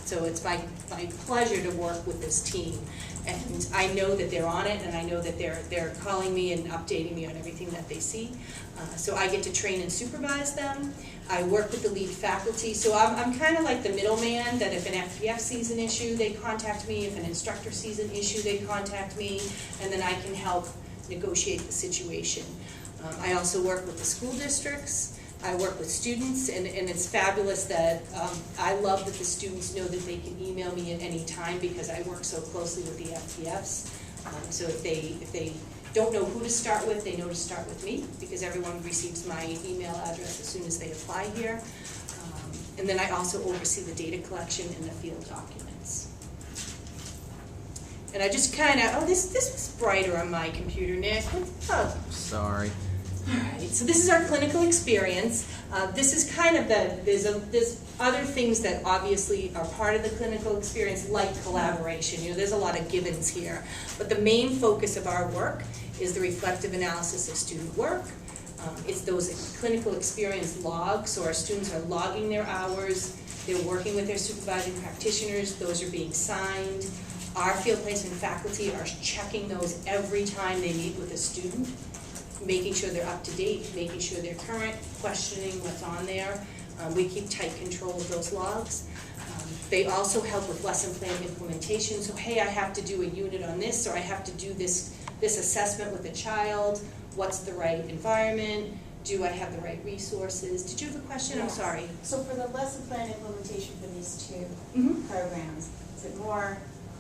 So it's my pleasure to work with this team. And I know that they're on it, and I know that they're calling me and updating me on everything that they see. So I get to train and supervise them. I work with the lead faculty. So I'm kind of like the middleman, that if an FPF sees an issue, they contact me. If an instructor sees an issue, they contact me. And then I can help negotiate the situation. I also work with the school districts. I work with students, and it's fabulous that I love that the students know that they can email me at any time, because I work so closely with the FPFs. So if they don't know who to start with, they know to start with me, because everyone receives my email address as soon as they apply here. And then I also oversee the data collection and the field documents. And I just kind of, oh, this was brighter on my computer, Nick. Oh. Sorry. All right, so this is our clinical experience. This is kind of there's other things that obviously are part of the clinical experience, like collaboration. You know, there's a lot of givens here. But the main focus of our work is the reflective analysis of student work. It's those clinical experience logs, so our students are logging their hours, they're working with their supervising practitioners, those are being signed. Our field placement faculty are checking those every time they meet with a student, making sure they're up to date, making sure they're current, questioning what's on there. We keep tight control of those logs. They also help with lesson plan implementation. So, hey, I have to do a unit on this, or I have to do this assessment with a child. What's the right environment? Do I have the right resources? Did you have a question? Yes. I'm sorry. So for the lesson plan implementation for these two programs, is it more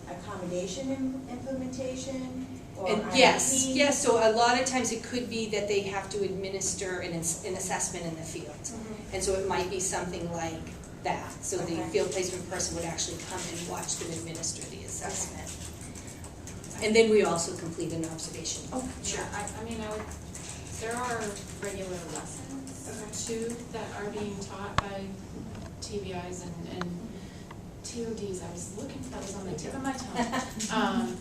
accommodation implementation? And yes. So a lot of times it could be that they have to administer an assessment in the field, and so it might be something like that. So the field placement person would actually come and watch them administer the assessment, and then we also complete an observation. Oh, sure. Yeah, I mean, there are regular lessons too that are being taught by TBIs and TODs. I was looking for those on the tip of my tongue.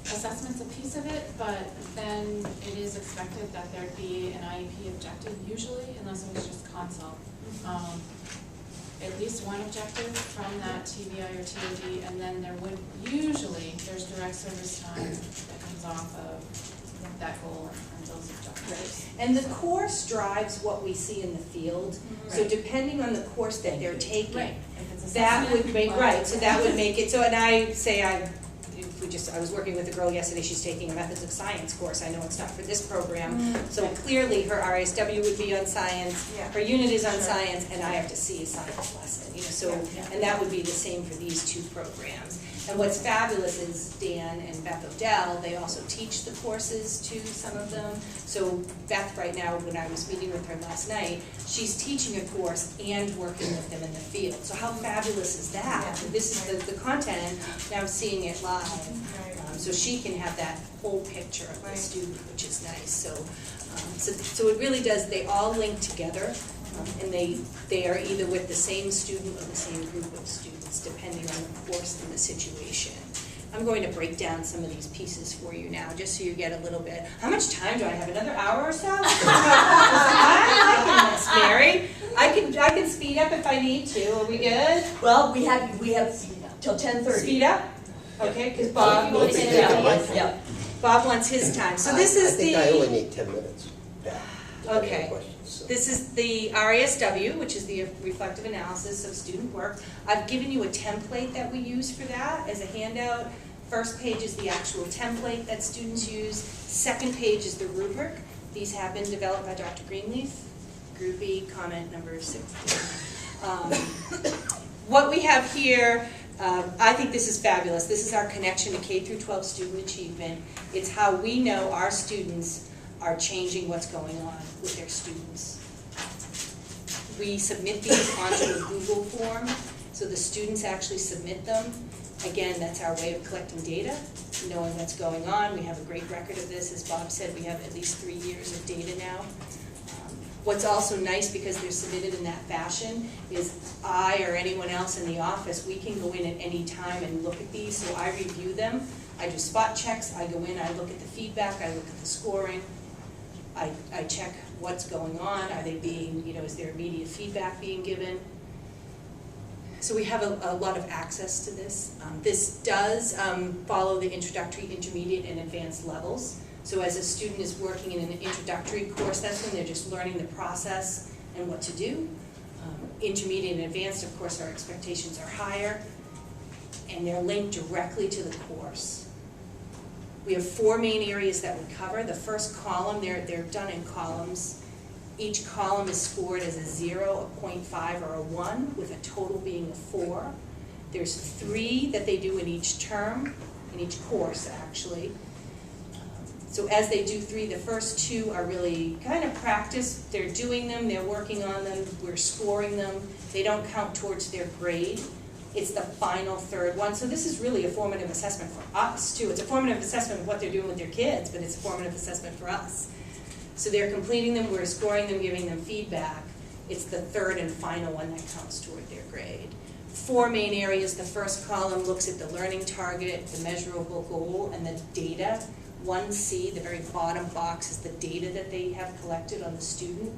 Assessment's a piece of it, but then it is expected that there'd be an IEP objective usually, unless it was just consult. At least one objective from that TBI or TOD, and then there would usually, there's direct service time that comes off of that goal and those objectives. And the course drives what we see in the field. So depending on the course that they're taking, that would make So that would make it. So, and I was working with a girl yesterday. She's taking a methods of science course. I know it's not for this program. So clearly, her RSW would be on science. Her unit is on science, and I have to see a science lesson. You know, so and that would be the same for these two programs. And what's fabulous is Dan and Beth Odell, they also teach the courses to some of them. So Beth right now, when I was meeting with her last night, she's teaching a course and working with them in the field. So how fabulous is that? This is the content, now I'm seeing it live. So she can have that whole picture of the student, which is nice. So it really does, they all link together. And they are either with the same student or the same group of students, depending on the course and the situation. I'm going to break down some of these pieces for you now, just so you get a little bit. How much time do I have? Another hour or so? I'm liking this, Mary. I can speed up if I need to. Are we good? Well, we have till 10:30. Speed up? Okay, because Bob wants to Yeah. Bob wants his time. So this is I think I only need 10 minutes. Okay. This is the RASW, which is the reflective analysis of student work. I've given you a template that we use for that as a handout. First page is the actual template that students use. Second page is the rubric. These have been developed by Dr. Greenleaf. Group E, comment number 6. What we have here, I think this is fabulous. This is our connection to K through 12 student achievement. It's how we know our students are changing what's going on with their students. We submit these onto a Google form, so the students actually submit them. Again, that's our way of collecting data, knowing what's going on. We have a great record of this. As Bob said, we have at least 3 years of data now. What's also nice, because they're submitted in that fashion, is I or anyone else in the office, we can go in at any time and look at these. So I review them. I do spot checks. I go in, I look at the feedback, I look at the scoring. I check what's going on. Are they being, is there immediate feedback being given? So we have a lot of access to this. This does follow the introductory, intermediate, and advanced levels. So as a student is working in an introductory course, that's when they're just learning the process and what to do. Intermediate and advanced, of course, our expectations are higher, and they're linked directly to the course. We have 4 main areas that we cover. The first column, they're done in columns. Each column is scored as a 0, a 0.5, or a 1, with a total being a 4. There's 3 that they do in each term, in each course, actually. So as they do 3, the first 2 are really kind of practice. They're doing them, they're working on them, we're scoring them. They don't count towards their grade. It's the final third one. So this is really a formative assessment for us, too. It's a formative assessment of what they're doing with their kids, but it's a formative assessment for us. So they're completing them, we're scoring them, giving them feedback. It's the third and final one that counts toward their grade. 4 main areas. The first column looks at the learning target, the measurable goal, and the data. 1C, the very bottom box, is the data that they have collected on the student.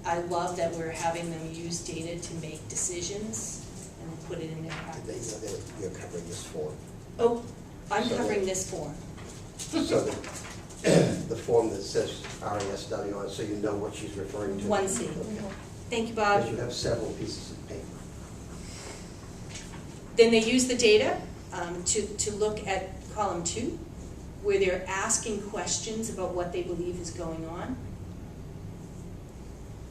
I love that we're having them use data to make decisions and put it in their Did they practice. know that you're covering this form? Oh, I'm So covering that- this form. So the form that says RASW on it, so you know what she's referring to? 1C. Okay. Thank you, Bob. Because you have several pieces of paper. Then they use the data to look at column 2, where they're asking questions about what they believe is going on.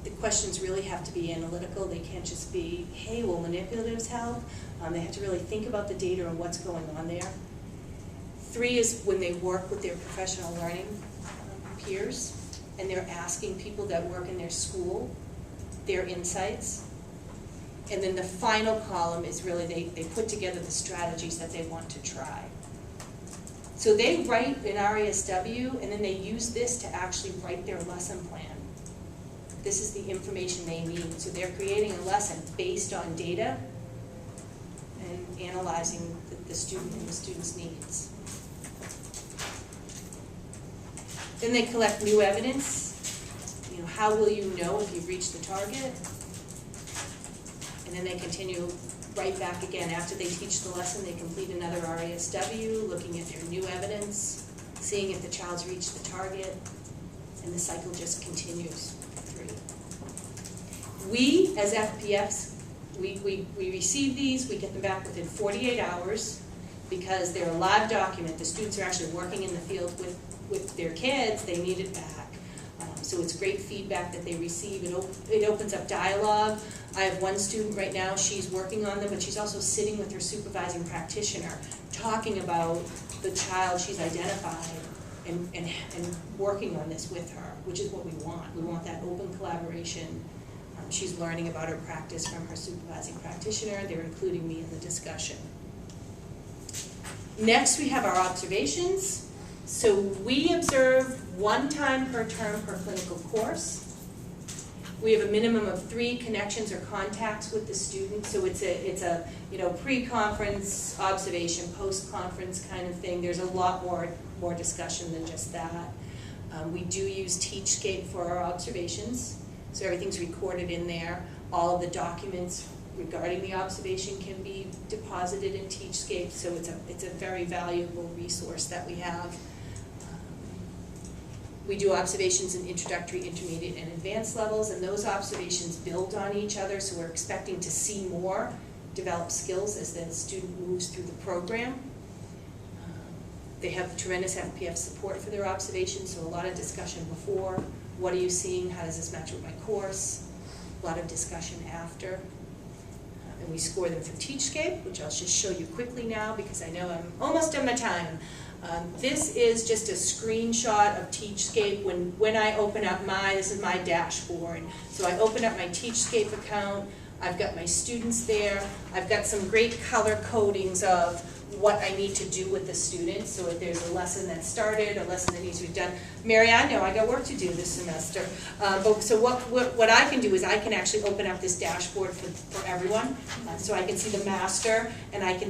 The questions really have to be analytical. They can't just be, hey, will manipulatives help? They have to really think about the data and what's going on there. 3 is when they work with their professional learning peers, and they're asking people that work in their school their insights. And then the final column is really they put together the strategies that they want to try. So they write an RASW, and then they use this to actually write their lesson plan. This is the information they need. So they're creating a lesson based on data and analyzing the student and the student's needs. Then they collect new evidence. You know, how will you know if you've reached the target? And then they continue right back again. After they teach the lesson, they complete another RASW, looking at their new evidence, seeing if the child's reached the target, and the cycle just continues through. We, as FPFs, we receive these, we get them back within 48 hours, because they're a live document. The students are actually working in the field with their kids, they need it back. So it's great feedback that they receive. It opens up dialogue. I have one student right now, she's working on them, but she's also sitting with her supervising practitioner, talking about the child she's identified and working on this with her, which is what we want. We want that open collaboration. She's learning about her practice from her supervising practitioner. They're including me in the discussion. Next, we have our observations. So we observe 1 time per term per clinical course. We have a minimum of 3 connections or contacts with the student. So it's a pre-conference observation, post-conference kind of thing. There's a lot more discussion than just that. We do use TeachScape for our observations. So everything's recorded in there. All of the documents regarding the observation can be deposited in TeachScape. So it's a very valuable resource that we have. We do observations in introductory, intermediate, and advanced levels, and those observations build on each other, so we're expecting to see more, develop skills as the student moves through the program. They have tremendous FPF support for their observations, so a lot of discussion before. What are you seeing? How does this match with my course? A lot of discussion after. And we score them through TeachScape, which I'll just show you quickly now because I know I'm almost done my time. This is just a screenshot of TeachScape. When I open up this is my dashboard. So I open up my TeachScape account. I've got my students there. I've got some great color codings of what I need to do with the students. So if there's a lesson that started, a lesson that needs to be done. Mary, I know I got work to do this semester. So what I can do is I can actually open up this dashboard for everyone. So I can see the master, and I can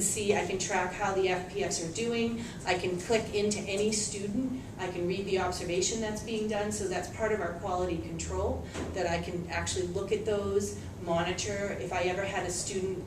track how the FPFs are doing. I can click into any student. I can read the observation that's being done. So that's part of our quality control, that I can actually look at those, monitor, if I ever had a student